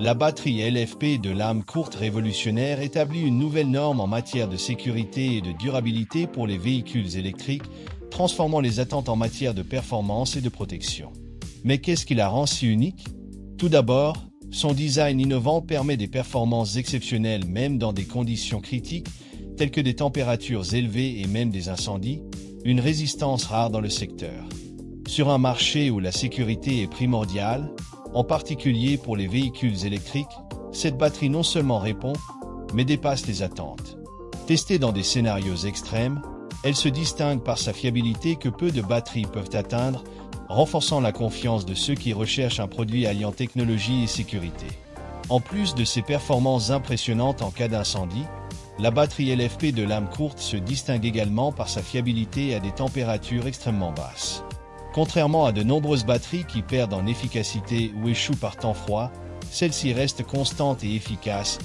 La batterie LFP de lame courte révolutionnaire établit une nouvelle norme en matière de sécurité et de durabilité pour les véhicules électriques, transformant les attentes en matière de performance et de protection. Mais qu'est-ce qui la rend si unique? Tout d'abord, son design innovant permet des performances exceptionnelles même dans des conditions critiques, telles que des températures élevées et même des incendies, une résistance rare dans le secteur. Sur un marché où la sécurité est primordiale, en particulier pour les véhicules électriques, cette batterie non seulement répond, mais dépasse les attentes. Testée dans des scénarios extrêmes, elle se distingue par sa fiabilité que peu de batteries peuvent atteindre, renforçant la confiance de ceux qui recherchent un produit alliant technologie et sécurité. En plus de ses performances impressionnantes en cas d'incendie, la batterie LFP de lame courte se distingue également par sa fiabilité à des températures extrêmement basses. Contrairement à de nombreuses batteries qui perdent en efficacité ou échouent par temps froid, celle-ci reste constante et efficace,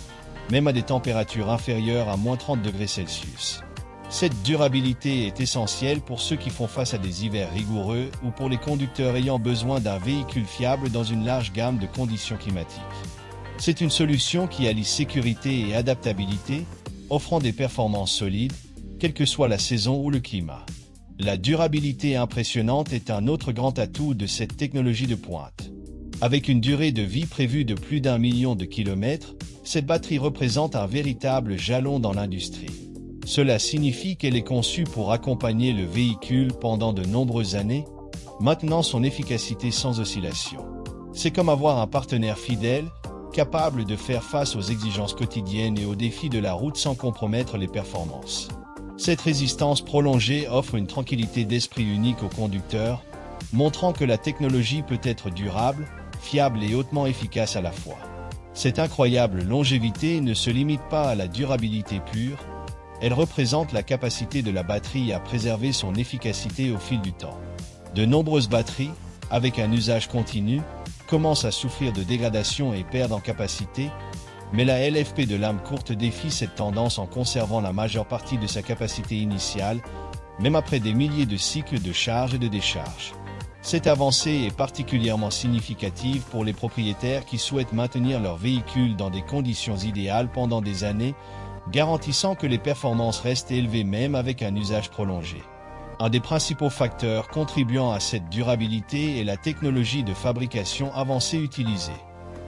même à des températures inférieures à -30°C. Cette durabilité est essentielle pour ceux qui font face à des hivers rigoureux ou pour les conducteurs ayant besoin d'un véhicule fiable dans une large gamme de conditions climatiques. C'est une solution qui allie sécurité et adaptabilité, offrant des performances solides, quelle que soit la saison ou le climat. La durabilité impressionnante est un autre grand atout de cette technologie de pointe. Avec une durée de vie prévue de plus d'1 million de kilomètres, cette batterie représente un véritable jalon dans l'industrie. Cela signifie qu'elle est conçue pour accompagner le véhicule pendant de nombreuses années, maintenant son efficacité sans oscillation. C'est comme avoir un partenaire fidèle, capable de faire face aux exigences quotidiennes et aux défis de la route sans compromettre les performances. Cette résistance prolongée offre une tranquillité d'esprit unique aux conducteurs, montrant que la technologie peut être durable, fiable et hautement efficace à la fois. Cette incroyable longévité ne se limite pas à la durabilité pure, elle représente la capacité de la batterie à préserver son efficacité au fil du temps. De nombreuses batteries, avec un usage continu, commencent à souffrir de dégradation et perdent en capacité, mais la LFP de lame courte défie cette tendance en conservant la majeure partie de sa capacité initiale, même après des milliers de cycles de charge et de décharge. Cette avancée est particulièrement significative pour les propriétaires qui souhaitent maintenir leur véhicule dans des conditions idéales pendant des années, garantissant que les performances restent élevées même avec un usage prolongé. Un des principaux facteurs contribuant à cette durabilité est la technologie de fabrication avancée utilisée.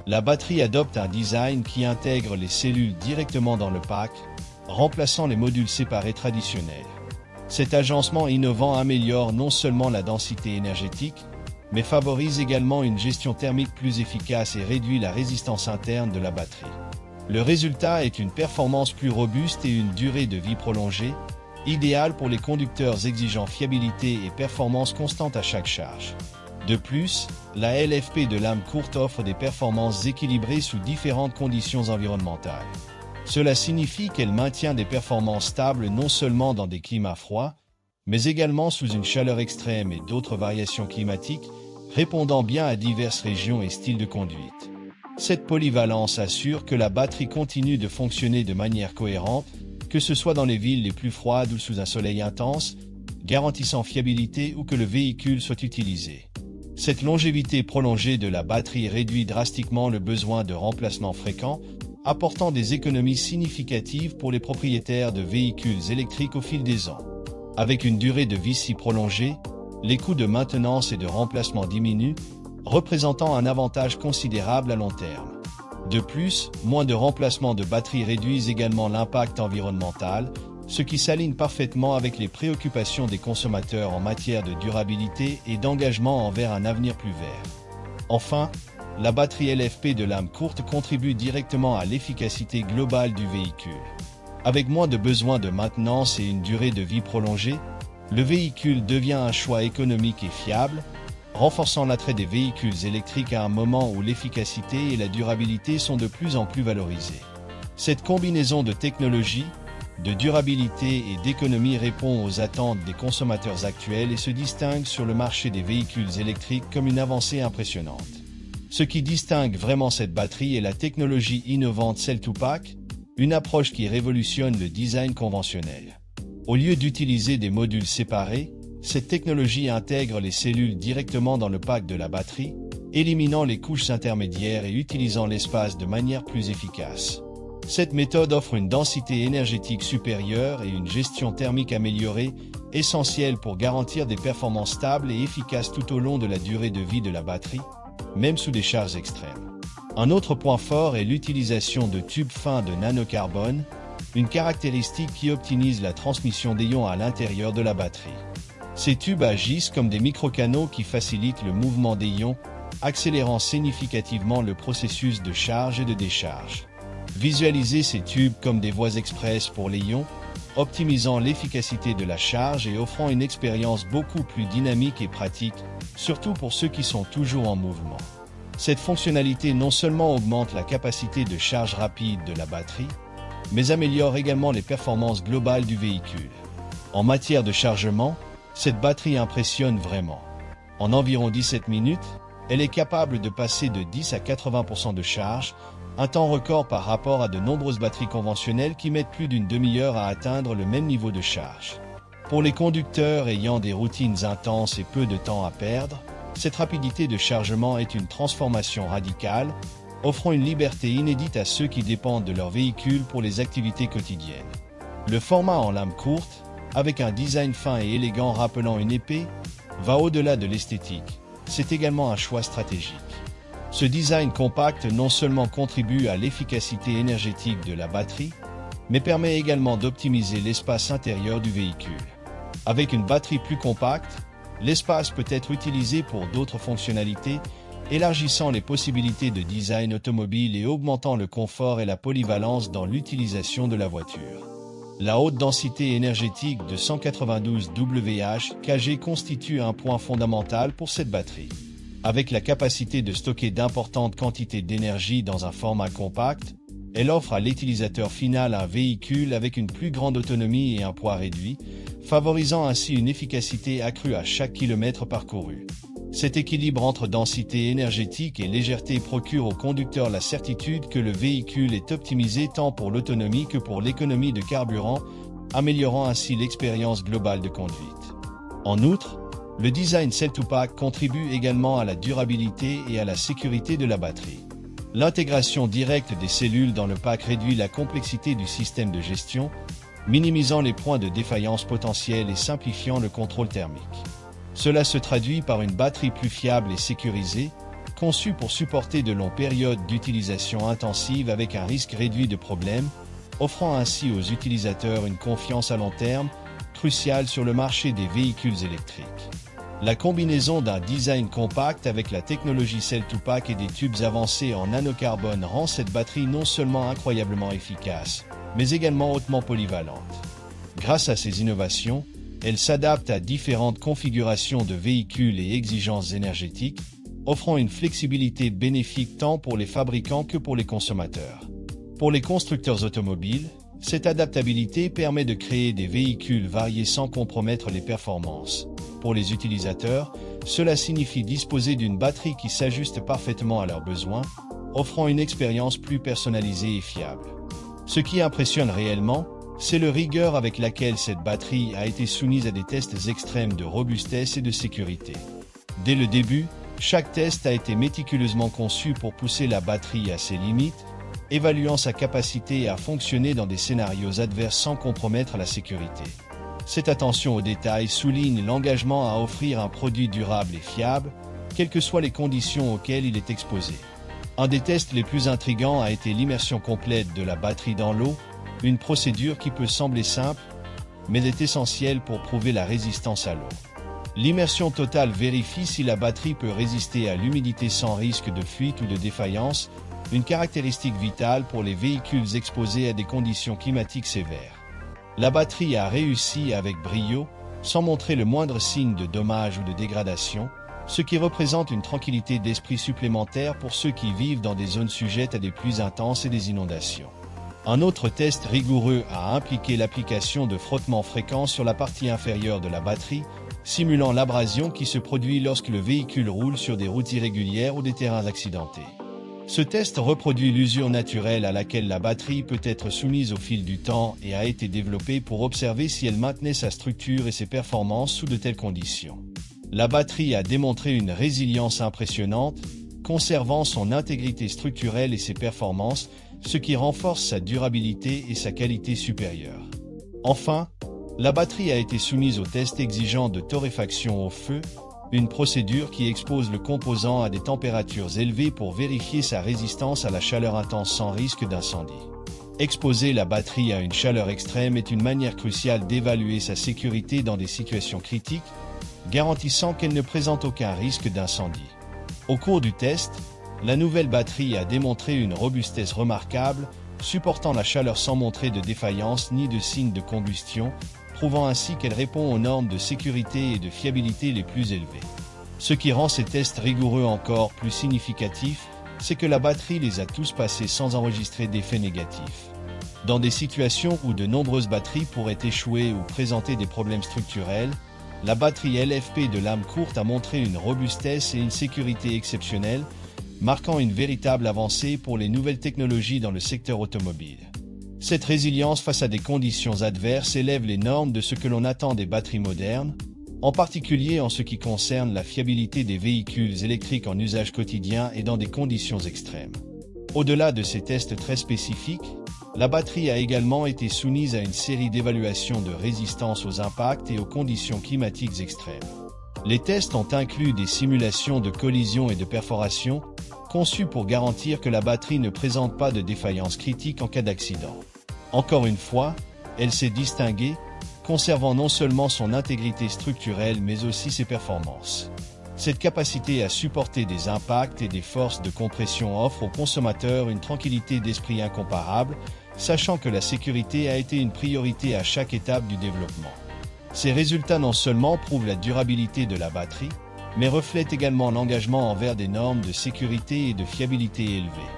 La batterie adopte un design qui intègre les cellules directement dans le pack, remplaçant les modules séparés traditionnels. Cet agencement innovant améliore non seulement la densité énergétique, mais favorise également une gestion thermique plus efficace et réduit la résistance interne de la batterie. Le résultat est une performance plus robuste et une durée de vie prolongée, idéale pour les conducteurs exigeant fiabilité et performance constante à chaque charge. De plus, la LFP de lame courte offre des performances équilibrées sous différentes conditions environnementales. Cela signifie qu'elle maintient des performances stables non seulement dans des climats froids, mais également sous une chaleur extrême et d'autres variations climatiques, répondant bien à diverses régions et styles de conduite. Cette polyvalence assure que la batterie continue de fonctionner de manière cohérente, que ce soit dans les villes les plus froides ou sous un soleil intense, garantissant fiabilité ou que le véhicule soit utilisé. Cette longévité prolongée de la batterie réduit drastiquement le besoin de remplacement fréquent, apportant des économies significatives pour les propriétaires de véhicules électriques au fil des ans. Avec une durée de vie si prolongée, les coûts de maintenance et de remplacement diminuent, représentant un avantage considérable à long terme. De plus, moins de remplacements de batteries réduisent également l'impact environnemental, ce qui s'aligne parfaitement avec les préoccupations des consommateurs en matière de durabilité et d'engagement envers un avenir plus vert. Enfin, la batterie LFP de lame courte contribue directement à l'efficacité globale du véhicule. Avec moins de besoins de maintenance et une durée de vie prolongée, le véhicule devient un choix économique et fiable, renforçant l'attrait des véhicules électriques à un moment où l'efficacité et la durabilité sont de plus en plus valorisées. Cette combinaison de technologie, de durabilité et d'économie répond aux attentes des consommateurs actuels et se distingue sur le marché des véhicules électriques comme une avancée impressionnante. Ce qui distingue vraiment cette batterie est la technologie innovante Cell-to-Pack, une approche qui révolutionne le design conventionnel. Au lieu d'utiliser des modules séparés, cette technologie intègre les cellules directement dans le pack de la batterie, éliminant les couches intermédiaires et utilisant l'espace de manière plus efficace. Cette méthode offre une densité énergétique supérieure et une gestion thermique améliorée, essentielle pour garantir des performances stables et efficaces tout au long de la durée de vie de la batterie, même sous des charges extrêmes. Un autre point fort est l'utilisation de tubes fins de nanocarbone, une caractéristique qui optimise la transmission des ions à l'intérieur de la batterie. Ces tubes agissent comme des microcanaux qui facilitent le mouvement des ions, accélérant significativement le processus de charge et de décharge. Visualisez ces tubes comme des voies express pour les ions, optimisant l'efficacité de la charge et offrant une expérience beaucoup plus dynamique et pratique, surtout pour ceux qui sont toujours en mouvement. Cette fonctionnalité non seulement augmente la capacité de charge rapide de la batterie, mais améliore également les performances globales du véhicule. En matière de chargement, cette batterie impressionne vraiment. En environ 17 minutes, elle est capable de passer de 10 à 80% de charge, un temps record par rapport à de nombreuses batteries conventionnelles qui mettent plus d'une demi-heure à atteindre le même niveau de charge. Pour les conducteurs ayant des routines intenses et peu de temps à perdre, cette rapidité de chargement est une transformation radicale, offrant une liberté inédite à ceux qui dépendent de leur véhicule pour les activités quotidiennes. Le format en lame courte, avec un design fin et élégant rappelant une épée, va au-delà de l'esthétique. C'est également un choix stratégique. Ce design compact non seulement contribue à l'efficacité énergétique de la batterie, mais permet également d'optimiser l'espace intérieur du véhicule. Avec une batterie plus compacte, l'espace peut être utilisé pour d'autres fonctionnalités, élargissant les possibilités de design automobile et augmentant le confort et la polyvalence dans l'utilisation de la voiture. La haute densité énergétique de 192 Wh/kg constitue un point fondamental pour cette batterie. Avec la capacité de stocker d'importantes quantités d'énergie dans un format compact, elle offre à l'utilisateur final un véhicule avec une plus grande autonomie et un poids réduit, favorisant ainsi une efficacité accrue à chaque kilomètre parcouru. Cet équilibre entre densité énergétique et légèreté procure au conducteur la certitude que le véhicule est optimisé tant pour l'autonomie que pour l'économie de carburant, améliorant ainsi l'expérience globale de conduite. En outre, le design Cell-to-Pack contribue également à la durabilité et à la sécurité de la batterie. L'intégration directe des cellules dans le pack réduit la complexité du système de gestion, minimisant les points de défaillance potentiels et simplifiant le contrôle thermique. Cela se traduit par une batterie plus fiable et sécurisée, conçue pour supporter de longues périodes d'utilisation intensive avec un risque réduit de problèmes, offrant ainsi aux utilisateurs une confiance à long terme, cruciale sur le marché des véhicules électriques. La combinaison d'un design compact avec la technologie Cell-to-Pack et des tubes avancés en nanocarbone rend cette batterie non seulement incroyablement efficace, mais également hautement polyvalente. Grâce à ces innovations, elle s'adapte à différentes configurations de véhicules et exigences énergétiques, offrant une flexibilité bénéfique tant pour les fabricants que pour les consommateurs. Pour les constructeurs automobiles, cette adaptabilité permet de créer des véhicules variés sans compromettre les performances. Pour les utilisateurs, cela signifie disposer d'une batterie qui s'ajuste parfaitement à leurs besoins, offrant une expérience plus personnalisée et fiable. Ce qui impressionne réellement, c'est la rigueur avec laquelle cette batterie a été soumise à des tests extrêmes de robustesse et de sécurité. Dès le début, chaque test a été méticuleusement conçu pour pousser la batterie à ses limites, évaluant sa capacité à fonctionner dans des scénarios adverses sans compromettre la sécurité. Cette attention aux détails souligne l'engagement à offrir un produit durable et fiable, quelles que soient les conditions auxquelles il est exposé. Un des tests les plus intrigants a été l'immersion complète de la batterie dans l'eau, une procédure qui peut sembler simple, mais est essentielle pour prouver la résistance à l'eau. L'immersion totale vérifie si la batterie peut résister à l'humidité sans risque de fuite ou de défaillance, une caractéristique vitale pour les véhicules exposés à des conditions climatiques sévères. La batterie a réussi avec brio, sans montrer le moindre signe de dommage ou de dégradation, ce qui représente une tranquillité d'esprit supplémentaire pour ceux qui vivent dans des zones sujettes à des pluies intenses et des inondations. Un autre test rigoureux a impliqué l'application de frottements fréquents sur la partie inférieure de la batterie, simulant l'abrasion qui se produit lorsque le véhicule roule sur des routes irrégulières ou des terrains accidentés. Ce test reproduit l'usure naturelle à laquelle la batterie peut être soumise au fil du temps et a été développé pour observer si elle maintenait sa structure et ses performances sous de telles conditions. La batterie a démontré une résilience impressionnante, conservant son intégrité structurelle et ses performances, ce qui renforce sa durabilité et sa qualité supérieure. Enfin, la batterie a été soumise au test exigeant de torréfaction au feu, une procédure qui expose le composant à des températures élevées pour vérifier sa résistance à la chaleur intense sans risque d'incendie. Exposer la batterie à une chaleur extrême est une manière cruciale d'évaluer sa sécurité dans des situations critiques, garantissant qu'elle ne présente aucun risque d'incendie. Au cours du test, la nouvelle batterie a démontré une robustesse remarquable, supportant la chaleur sans montrer de défaillance ni de signe de combustion, prouvant ainsi qu'elle répond aux normes de sécurité et de fiabilité les plus élevées. Ce qui rend ces tests rigoureux encore plus significatifs, c'est que la batterie les a tous passés sans enregistrer d'effets négatifs. Dans des situations où de nombreuses batteries pourraient échouer ou présenter des problèmes structurels, la batterie LFP de lame courte a montré une robustesse et une sécurité exceptionnelles, marquant une véritable avancée pour les nouvelles technologies dans le secteur automobile. Cette résilience face à des conditions adverses élève les normes de ce que l'on attend des batteries modernes, en particulier en ce qui concerne la fiabilité des véhicules électriques en usage quotidien et dans des conditions extrêmes. Au-delà de ces tests très spécifiques, la batterie a également été soumise à une série d'évaluations de résistance aux impacts et aux conditions climatiques extrêmes. Les tests ont inclus des simulations de collision et de perforation, conçues pour garantir que la batterie ne présente pas de défaillance critique en cas d'accident. Encore une fois, elle s'est distinguée, conservant non seulement son intégrité structurelle mais aussi ses performances. Cette capacité à supporter des impacts et des forces de compression offre aux consommateurs une tranquillité d'esprit incomparable, sachant que la sécurité a été une priorité à chaque étape du développement. Ces résultats non seulement prouvent la durabilité de la batterie, mais reflètent également l'engagement envers des normes de sécurité et de fiabilité élevées.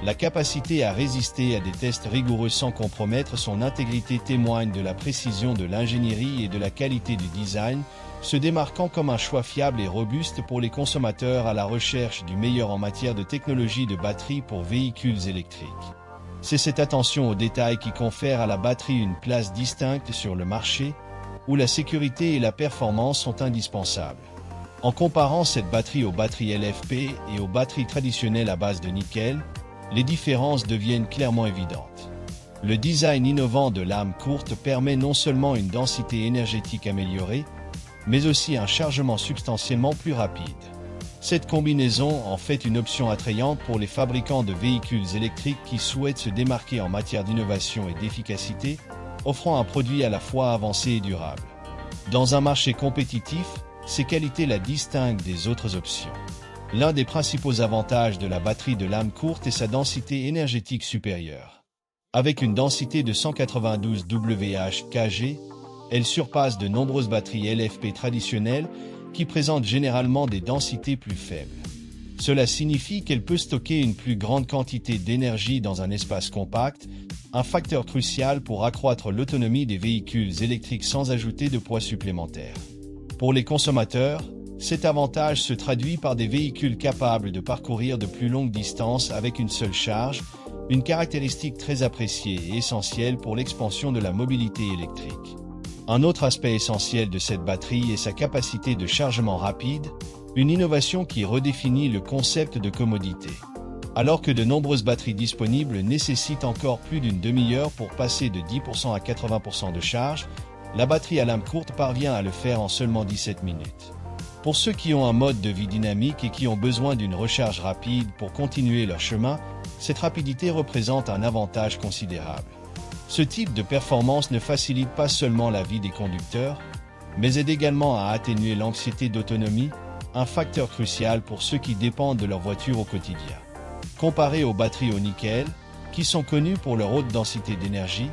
La capacité à résister à des tests rigoureux sans compromettre son intégrité témoigne de la précision de l'ingénierie et de la qualité du design, se démarquant comme un choix fiable et robuste pour les consommateurs à la recherche du meilleur en matière de technologie de batterie pour véhicules électriques. C'est cette attention aux détails qui confère à la batterie une place distincte sur le marché, où la sécurité et la performance sont indispensables. En comparant cette batterie aux batteries LFP et aux batteries traditionnelles à base de nickel, les différences deviennent clairement évidentes. Le design innovant de lame courte permet non seulement une densité énergétique améliorée, mais aussi un chargement substantiellement plus rapide. Cette combinaison en fait une option attrayante pour les fabricants de véhicules électriques qui souhaitent se démarquer en matière d'innovation et d'efficacité, offrant un produit à la fois avancé et durable. Dans un marché compétitif, ces qualités la distinguent des autres options. L'un des principaux avantages de la batterie de lame courte est sa densité énergétique supérieure. Avec une densité de 192 Wh/kg, elle surpasse de nombreuses batteries LFP traditionnelles qui présentent généralement des densités plus faibles. Cela signifie qu'elle peut stocker une plus grande quantité d'énergie dans un espace compact, un facteur crucial pour accroître l'autonomie des véhicules électriques sans ajouter de poids supplémentaire. Pour les consommateurs, cet avantage se traduit par des véhicules capables de parcourir de plus longues distances avec une seule charge, une caractéristique très appréciée et essentielle pour l'expansion de la mobilité électrique. Un autre aspect essentiel de cette batterie est sa capacité de chargement rapide, une innovation qui redéfinit le concept de commodité. Alors que de nombreuses batteries disponibles nécessitent encore plus d'une demi-heure pour passer de 10% à 80% de charge, la batterie à lame courte parvient à le faire en seulement 17 minutes. Pour ceux qui ont un mode de vie dynamique et qui ont besoin d'une recharge rapide pour continuer leur chemin, cette rapidité représente un avantage considérable. Ce type de performance ne facilite pas seulement la vie des conducteurs, mais aide également à atténuer l'anxiété d'autonomie, un facteur crucial pour ceux qui dépendent de leur voiture au quotidien. Comparée aux batteries au nickel, qui sont connues pour leur haute densité d'énergie,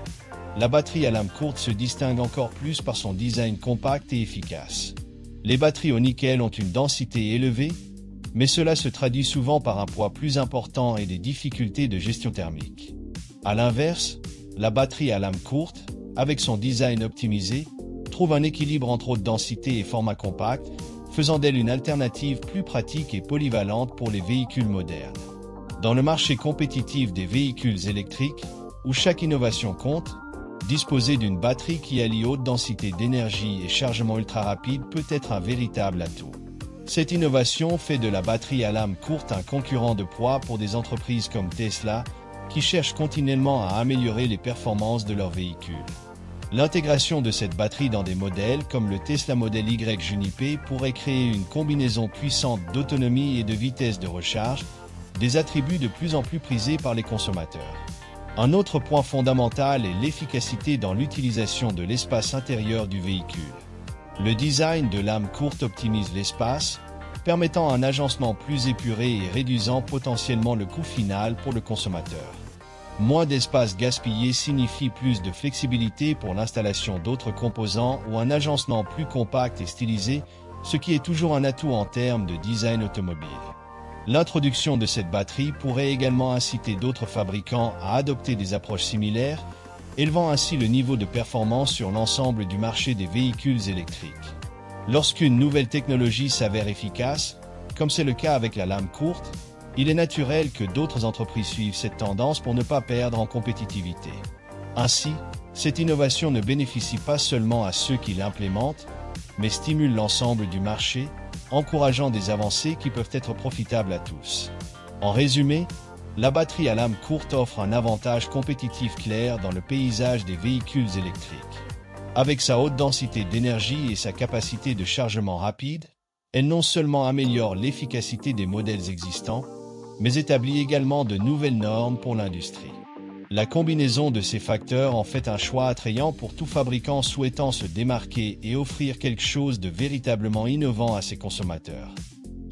la batterie à lame courte se distingue encore plus par son design compact et efficace. Les batteries au nickel ont une densité élevée, mais cela se traduit souvent par un poids plus important et des difficultés de gestion thermique. À l'inverse, la batterie à lame courte, avec son design optimisé, trouve un équilibre entre haute densité et format compact, faisant d'elle une alternative plus pratique et polyvalente pour les véhicules modernes. Dans le marché compétitif des véhicules électriques, où chaque innovation compte, disposer d'une batterie qui allie haute densité d'énergie et chargement ultra rapide peut être un véritable atout. Cette innovation fait de la batterie à lame courte un concurrent de poids pour des entreprises comme Tesla, qui cherchent continuellement à améliorer les performances de leurs véhicules. L'intégration de cette batterie dans des modèles comme le Tesla Model Y Juniper pourrait créer une combinaison puissante d'autonomie et de vitesse de recharge, des attributs de plus en plus prisés par les consommateurs. Un autre point fondamental est l'efficacité dans l'utilisation de l'espace intérieur du véhicule. Le design de lame courte optimise l'espace, permettant un agencement plus épuré et réduisant potentiellement le coût final pour le consommateur. Moins d'espace gaspillé signifie plus de flexibilité pour l'installation d'autres composants ou un agencement plus compact et stylisé, ce qui est toujours un atout en termes de design automobile. L'introduction de cette batterie pourrait également inciter d'autres fabricants à adopter des approches similaires, élevant ainsi le niveau de performance sur l'ensemble du marché des véhicules électriques. Lorsqu'une nouvelle technologie s'avère efficace, comme c'est le cas avec la lame courte, il est naturel que d'autres entreprises suivent cette tendance pour ne pas perdre en compétitivité. Ainsi, cette innovation ne bénéficie pas seulement à ceux qui l'implémentent, mais stimule l'ensemble du marché, encourageant des avancées qui peuvent être profitables à tous. En résumé, la batterie à lame courte offre un avantage compétitif clair dans le paysage des véhicules électriques. Avec sa haute densité d'énergie et sa capacité de chargement rapide, elle non seulement améliore l'efficacité des modèles existants, mais établit également de nouvelles normes pour l'industrie. La combinaison de ces facteurs en fait un choix attrayant pour tout fabricant souhaitant se démarquer et offrir quelque chose de véritablement innovant à ses consommateurs.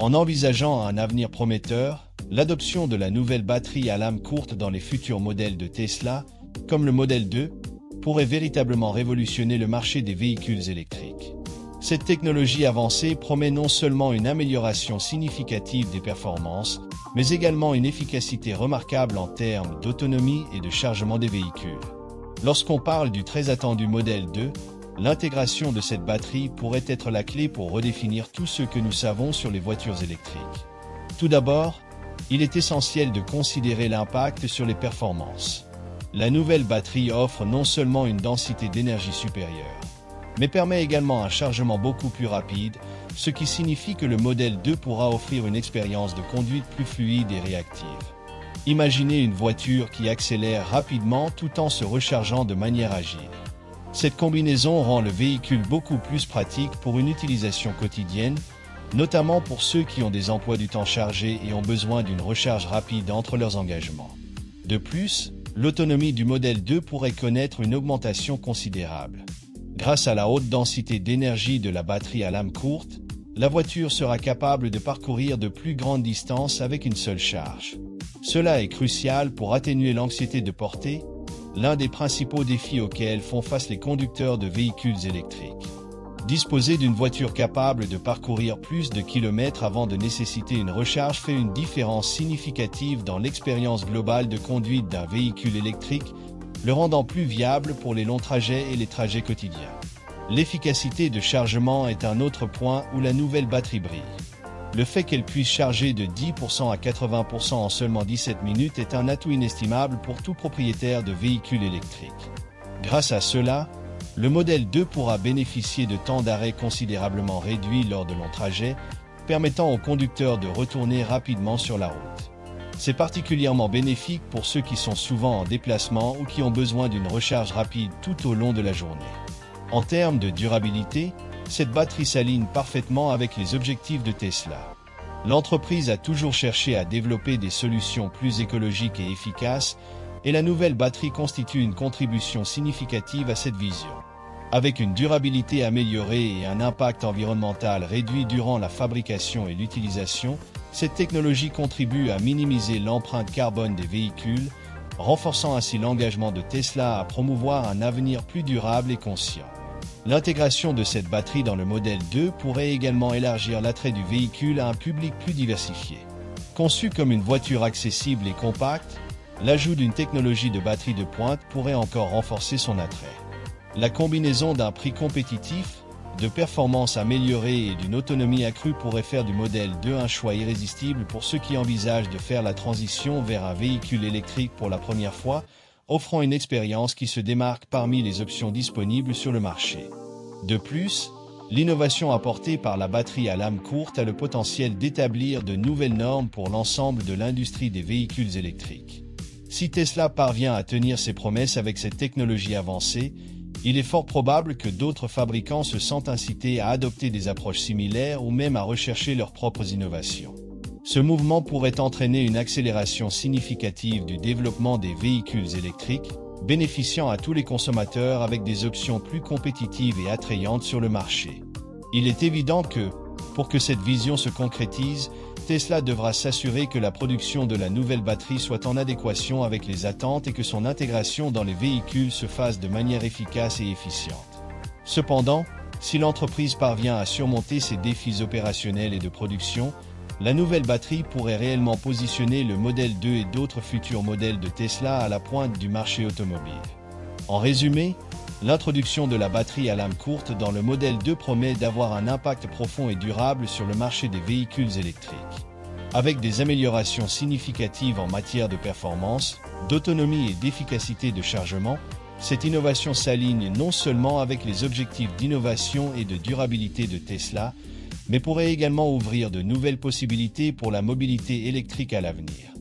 En envisageant un avenir prometteur, l'adoption de la nouvelle batterie à lame courte dans les futurs modèles de Tesla, comme le Model 2, pourrait véritablement révolutionner le marché des véhicules électriques. Cette technologie avancée promet non seulement une amélioration significative des performances, mais également une efficacité remarquable en termes d'autonomie et de chargement des véhicules. Lorsqu'on parle du très attendu Model 2, l'intégration de cette batterie pourrait être la clé pour redéfinir tout ce que nous savons sur les voitures électriques. Tout d'abord, il est essentiel de considérer l'impact sur les performances. La nouvelle batterie offre non seulement une densité d'énergie supérieure, mais permet également un chargement beaucoup plus rapide, ce qui signifie que le Model 2 pourra offrir une expérience de conduite plus fluide et réactive. Imaginez une voiture qui accélère rapidement tout en se rechargeant de manière agile. Cette combinaison rend le véhicule beaucoup plus pratique pour une utilisation quotidienne, notamment pour ceux qui ont des emplois du temps chargés et ont besoin d'une recharge rapide entre leurs engagements. De plus, l'autonomie du Model 2 pourrait connaître une augmentation considérable. Grâce à la haute densité d'énergie de la batterie à lame courte, la voiture sera capable de parcourir de plus grandes distances avec une seule charge. Cela est crucial pour atténuer l'anxiété de portée, l'un des principaux défis auxquels font face les conducteurs de véhicules électriques. Disposer d'une voiture capable de parcourir plus de kilomètres avant de nécessiter une recharge fait une différence significative dans l'expérience globale de conduite d'un véhicule électrique, le rendant plus viable pour les longs trajets et les trajets quotidiens. L'efficacité de chargement est un autre point où la nouvelle batterie brille. Le fait qu'elle puisse charger de 10% à 80% en seulement 17 minutes est un atout inestimable pour tout propriétaire de véhicule électrique. Grâce à cela, le Model 2 pourra bénéficier de temps d'arrêt considérablement réduits lors de longs trajets, permettant aux conducteurs de retourner rapidement sur la route. C'est particulièrement bénéfique pour ceux qui sont souvent en déplacement ou qui ont besoin d'une recharge rapide tout au long de la journée. En termes de durabilité, cette batterie s'aligne parfaitement avec les objectifs de Tesla. L'entreprise a toujours cherché à développer des solutions plus écologiques et efficaces, et la nouvelle batterie constitue une contribution significative à cette vision. Avec une durabilité améliorée et un impact environnemental réduit durant la fabrication et l'utilisation, cette technologie contribue à minimiser l'empreinte carbone des véhicules, renforçant ainsi l'engagement de Tesla à promouvoir un avenir plus durable et conscient. L'intégration de cette batterie dans le Model 2 pourrait également élargir l'attrait du véhicule à un public plus diversifié. Conçu comme une voiture accessible et compacte, l'ajout d'une technologie de batterie de pointe pourrait encore renforcer son attrait. La combinaison d'un prix compétitif, de performances améliorées et d'une autonomie accrue pourrait faire du Model 2 un choix irrésistible pour ceux qui envisagent de faire la transition vers un véhicule électrique pour la première fois, offrant une expérience qui se démarque parmi les options disponibles sur le marché. De plus, L'innovation apportée par la batterie à lame courte a le potentiel d'établir de nouvelles normes pour l'ensemble de l'industrie des véhicules électriques. Si Tesla parvient à tenir ses promesses avec cette technologie avancée, il est fort probable que d'autres fabricants se sentent incités à adopter des approches similaires ou même à rechercher leurs propres innovations. Ce mouvement pourrait entraîner une accélération significative du développement des véhicules électriques, bénéficiant à tous les consommateurs avec des options plus compétitives et attrayantes sur le marché. Il est évident que, pour que cette vision se concrétise, Tesla devra s'assurer que la production de la nouvelle batterie soit en adéquation avec les attentes et que son intégration dans les véhicules se fasse de manière efficace et efficiente. Cependant, si l'entreprise parvient à surmonter ces défis opérationnels et de production, la nouvelle batterie pourrait réellement positionner le Model 2 et d'autres futurs modèles de Tesla à la pointe du marché automobile. En résumé, l'introduction de la batterie à lame courte dans le Model 2 promet d'avoir un impact profond et durable sur le marché des véhicules électriques. Avec des améliorations significatives en matière de performance, d'autonomie et d'efficacité de chargement, cette innovation s'aligne non seulement avec les objectifs d'innovation et de durabilité de Tesla, mais pourrait également ouvrir de nouvelles possibilités pour la mobilité électrique à l'avenir.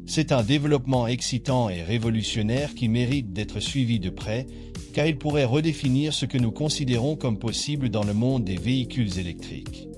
C'est un développement excitant et révolutionnaire qui mérite d'être suivi de près, car il pourrait redéfinir ce que nous considérons comme possible dans le monde des véhicules électriques.